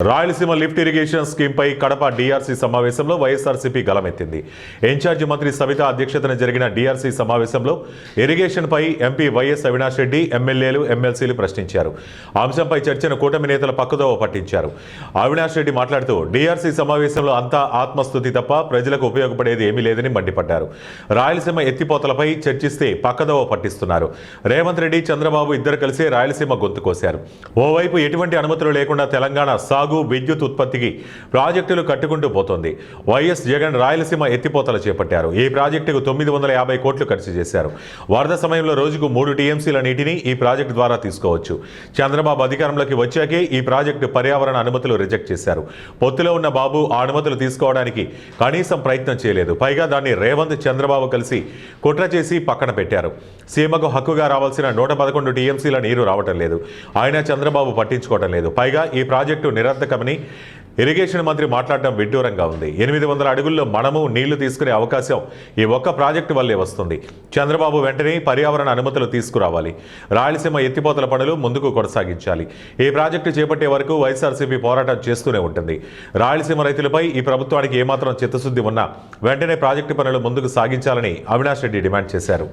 Rayalaseema lift irrigation స్కీమ్పై Kadapa DRC సమావేశంలో YSRCP గలమెత్తింది. Incharge మంత్రి సవిత అధ్యక్షతన జరిగిన డీఆర్సీ సమావేశంలో ఇరిగేషన్పై ఎంపీ వైఎస్ అవినాష్ రెడ్డి, ఎమ్మెల్యేలు, ఎమ్మెల్సీలు ప్రశ్నించారు. అంశంపై చర్చను కూటమి నేతల పక్కదోవ పట్టించారు. అవినాష్ రెడ్డి మాట్లాడుతూ డీఆర్సీ సమావేశంలో అంతా ఆత్మస్తుతి తప్ప ప్రజలకు ఉపయోగపడేది ఏమీ లేదని మండిపడ్డారు. రాయలసీమ ఎత్తిపోతలపై చర్చిస్తే పక్కదోవ పట్టిస్తున్నారు. రేవంత్ రెడ్డి, చంద్రబాబు ఇద్దరు కలిసి రాయలసీమ గొంతు కోశారు. ఓవైపు ఎటువంటి అనుమతులు లేకుండా తెలంగాణ విద్యుత్ ఉత్పత్తికి ప్రాజెక్టులు కట్టుకుంటూ పోతోంది. వైఎస్ జగన్ రాయలసీమ ఎత్తిపోతలు చేపట్టారు. ఈ ప్రాజెక్టుకు 950 కోట్లు ఖర్చు చేశారు. వరద సమయంలో రోజుకు 3 టీఎంసీల నీటిని ఈ ప్రాజెక్టు ద్వారా తీసుకోవచ్చు. చంద్రబాబు అధికారంలోకి వచ్చాకే ఈ ప్రాజెక్టు పర్యావరణ అనుమతులు రిజెక్ట్ చేశారు. పొత్తులో ఉన్న బాబు ఆ అనుమతులు తీసుకోవడానికి కనీసం ప్రయత్నం చేయలేదు. పైగా దాన్ని రేవంత్, చంద్రబాబు కలిసి కుట్ర చేసి పక్కన పెట్టారు. సీమకు హక్కుగా రావాల్సిన 111 టీఎంసీల నీరు రావటం లేదు. ఆయన చంద్రబాబు పట్టించుకోవటం లేదు. పైగా ఈ ప్రాజెక్టు నిరర్ధకమని ఇరిగేషన్ మంత్రి మాట్లాడడం విడ్డూరంగా ఉంది. 800 అడుగుల్లో మనము నీళ్లు తీసుకునే అవకాశం ఈ ఒక్క ప్రాజెక్టు వల్లే వస్తుంది. చంద్రబాబు వెంటనే పర్యావరణ అనుమతులు తీసుకురావాలి. రాయలసీమ ఎత్తిపోతల పనులు ముందుకు కొనసాగించాలి. ఈ ప్రాజెక్టు చేపట్టే వరకు వైఎస్ఆర్సీపీ పోరాటం చేస్తూనే ఉంటుంది. రాయలసీమ రైతులపై ఈ ప్రభుత్వానికి ఏమాత్రం చిత్తశుద్ధి ఉన్నా వెంటనే ప్రాజెక్టు పనులు ముందుకు సాగించాలని అవినాష్ రెడ్డి డిమాండ్ చేశారు.